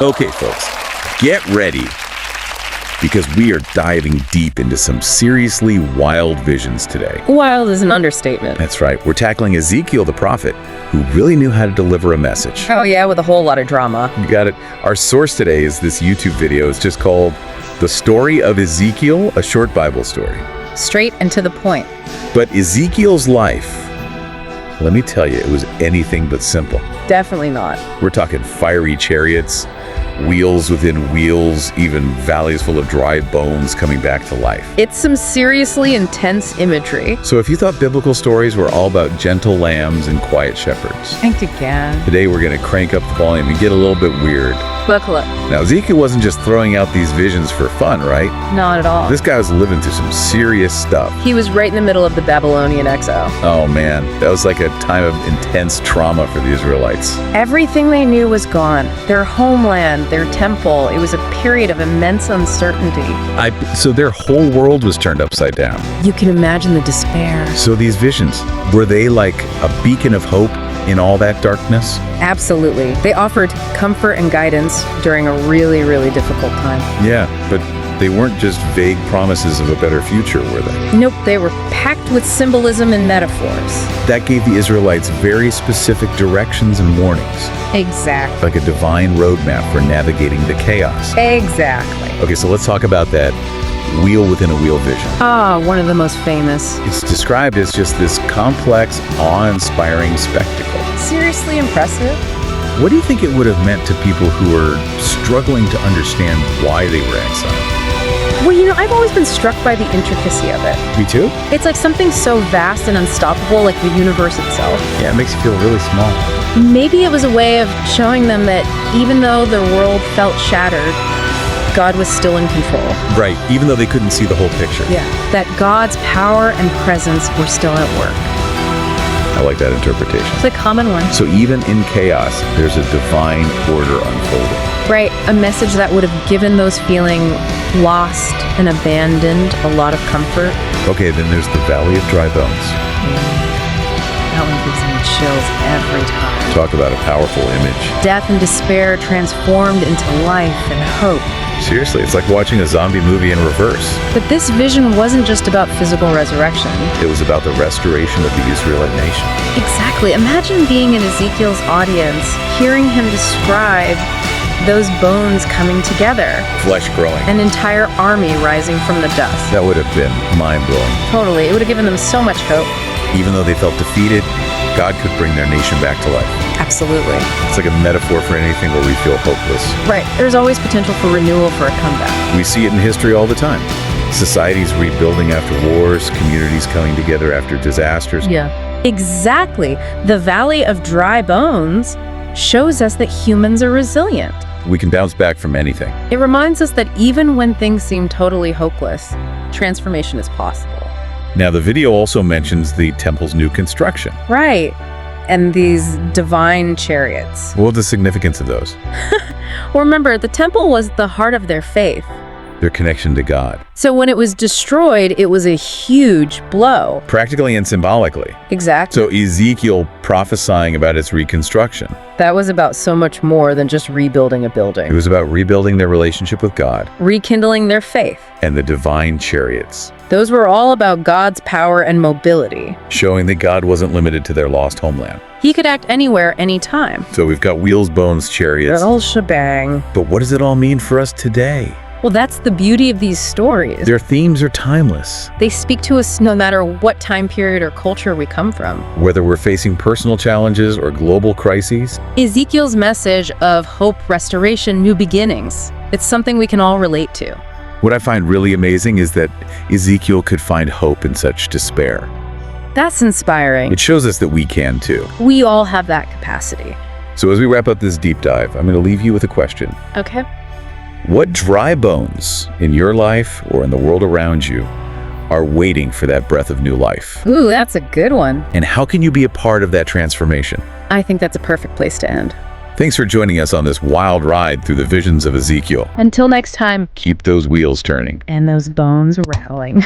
Okay, folks, get ready, because we are diving deep into some seriously wild visions today. Wild is an understatement. That's right. We're tackling Ezekiel the prophet, who really knew how to deliver a message. Oh yeah, with a whole lot of drama. You got it. Our source today is this YouTube video. It's just called The Story of Ezekiel, a Short Bible Story. Straight and to the point. But Ezekiel's life, let me tell you, it was anything but simple. Definitely not. We're talking fiery chariots, wheels within wheels, even valleys full of dry bones coming back to life. It's some seriously intense imagery. So if you thought biblical stories were all about gentle lambs and quiet shepherds, Think again. today we're going to crank up the volume and get a little bit weird. Buckle up. Now, Ezekiel wasn't just throwing out these visions for fun, right? Not at all. This guy was living through some serious stuff. He was right in the middle of the Babylonian exile. Oh man, that was like a time of intense trauma for the Israelites. Everything they knew was gone. Their homeland, their temple. It was a period of immense uncertainty. So their whole world was turned upside down. You can imagine the despair. So these visions, were they like a beacon of hope in all that darkness? Absolutely. They offered comfort and guidance during a really, really difficult time. Yeah, but they weren't just vague promises of a better future, were they? Nope, they were packed with symbolism and metaphors. That gave the Israelites very specific directions and warnings, Exactly. like a divine roadmap for navigating the chaos. Exactly. Okay, so let's talk about that wheel within a wheel vision. One of the most famous. It's described as just this complex, awe-inspiring spectacle. Seriously impressive. What do you think it would have meant to people who are struggling to understand why they were exiled? Well, I've always been struck by the intricacy of it. Me too? It's like something so vast and unstoppable, like the universe itself. Yeah, it makes you feel really small. Maybe it was a way of showing them that even though their world felt shattered, God was still in control. Right, even though they couldn't see the whole picture. Yeah. That God's power and presence were still at work. I like that interpretation. It's a common one. So even in chaos, there's a divine order unfolding. Right. A message that would have given those feeling lost and abandoned a lot of comfort. Okay, then there's the Valley of Dry Bones. That one gives me chills every time. Talk about a powerful image. Death and despair transformed into life and hope. Seriously, it's like watching a zombie movie in reverse. But this vision wasn't just about physical resurrection. It was about the restoration of the Israelite nation. Exactly. Imagine being in Ezekiel's audience, hearing him describe those bones coming together. Flesh growing. An entire army rising from the dust. That would have been mind-blowing. Totally. It would have given them so much hope. Even though they felt defeated, God could bring their nation back to life. Absolutely. It's like a metaphor for anything where we feel hopeless. Right. There's always potential for renewal, for a comeback. We see it in history all the time. Societies rebuilding after wars, communities coming together after disasters. Yeah. Exactly. The Valley of Dry Bones shows us that humans are resilient. We can bounce back from anything. It reminds us that even when things seem totally hopeless, transformation is possible. Now, the video also mentions the temple's new construction. Right. And these divine chariots. What was the significance of those? Well, remember, the temple was the heart of their faith. Their connection to God. So when it was destroyed, it was a huge blow. Practically and symbolically. Exactly. So Ezekiel prophesying about its reconstruction. That was about so much more than just rebuilding a It building. was about rebuilding their relationship with God Rekindling their faith. and the divine chariots, Those were all about God's power and mobility. showing that God wasn't limited to their lost homeland. He could act anywhere, anytime. So we've got wheels, bones, chariots. The whole shebang. But what does it all mean for us today? Well, that's the beauty of these stories. Their themes are timeless. They speak to us no matter what time period or culture we come from. Whether we're facing personal challenges or global crises, Ezekiel's message of hope, restoration, new beginnings. It's something we can all relate to. what I find really amazing is that Ezekiel could find hope in such despair. That's inspiring. It shows us that we can too. We all have that capacity. So as we wrap up this deep dive, I'm going to leave you with a question. Okay. What dry bones in your life or in the world around you are waiting for that breath of new life? Ooh, that's a good one. And how can you be a part of that transformation? I think that's a perfect place to end. Thanks for joining us on this wild ride through the visions of Ezekiel. Until next time. Keep those wheels turning. And those bones rattling.